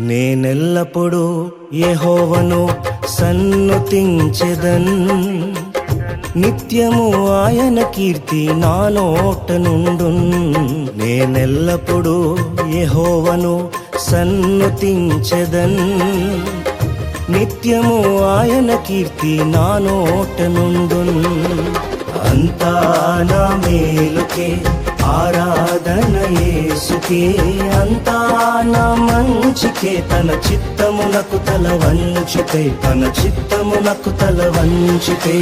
నేనెల్లప్పుడూ యెహోవాను సన్నుతించెదన్, నిత్యము ఆయన కీర్తి నా నోట నుండున్. నేనెల్లప్పుడూ యెహోవాను సన్నుతించెదన్, నిత్యము ఆయన కీర్తి నా నోట నుండున్. అంతా నా మేలుకే ఆరాధన యేసుకే, అంతా నా మంచికే. తన చిత్తమునకు తల వంచితే, తన చిత్తమునకు తల వంచితే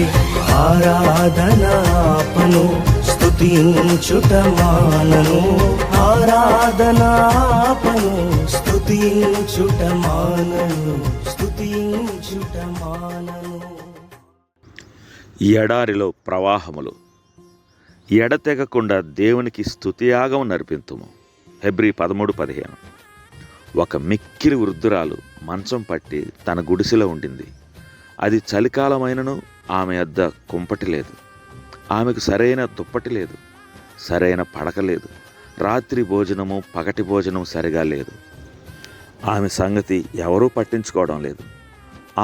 ఆరాధన ఆపను, స్తుతించుట మానను. ఆరాధన ఆపను, స్తుతించుట మానను, స్తుతించుట మానను. ఎడారిలో ప్రవాహములు. ఎడతెగకుండా దేవునికి స్తుతియాగం నర్పింతుము. హెబ్రీ 13:15. ఒక మిక్కిలి వృద్ధురాలు మంచం పట్టి తన గుడిసెలో ఉండింది. అది చలికాలమైనను ఆమె వద్ద కుంపటి లేదు, ఆమెకు సరైన దుప్పటి లేదు, సరైన పడక లేదు, రాత్రి భోజనము పగటి భోజనం సరిగా లేదు. ఆమె సంగతి ఎవరూ పట్టించుకోవడం లేదు.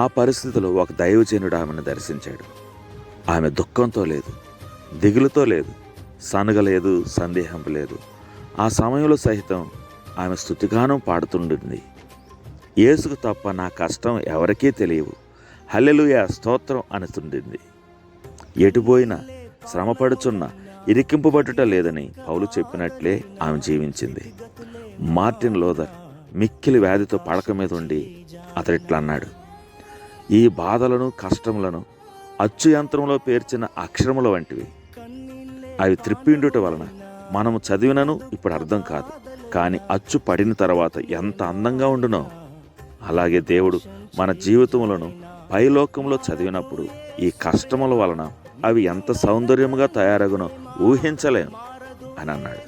ఆ పరిస్థితిలో ఒక దైవజనుడు ఆమెను దర్శించాడు. ఆమె దుఃఖంతో లేదు, దిగులుతో లేదు, సనుగ లేదు, సందేహం లేదు. ఆ సమయంలో సహితం ఆమె స్తుతిగానం పాడుతుండింది. యేసుకు తప్ప నా కష్టం ఎవరికీ తెలియవు, హల్లెలూయా స్తోత్రం అనుతుండింది. ఎటుపోయినా శ్రమపడుచున్న ఇరికింపబడుట లేదని పౌలు చెప్పినట్లే ఆమె జీవించింది. మార్టిన్ లూథర్ మిక్కిలి వ్యాధితో పడక మీద ఉండి అతడిట్లా అన్నాడు: ఈ బాధలను కష్టములను అచ్చు యంత్రంలో పేర్చిన అక్షరముల వంటివి. అవి త్రిప్పిండుట వలన మనము చదివినను ఇప్పుడు అర్థం కాదు, కానీ అచ్చు పడిన తర్వాత ఎంత అందంగా ఉండునో. అలాగే దేవుడు మన జీవితములను పైలోకంలో చదివినప్పుడు ఈ కష్టముల వలన అవి ఎంత సౌందర్యముగా తయారగునో ఊహించలేము అని అన్నాడు.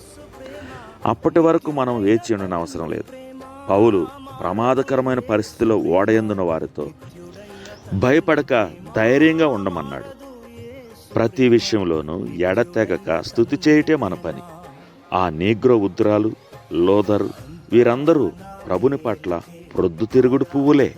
అప్పటి వరకు మనం వేచి ఉండని అవసరం లేదు. పౌలు ప్రమాదకరమైన పరిస్థితిలో ఓడయందున వారితో భయపడక ధైర్యంగా ఉండమన్నాడు. ప్రతి విషయంలోనూ ఎడతెగక స్తుతి చేయటే మన పని. ఆ నీగ్రో ఉద్రాలు, లోదరు వీరందరూ ప్రభుని పట్ల ప్రొద్దుతిరుగుడు పువ్వులే.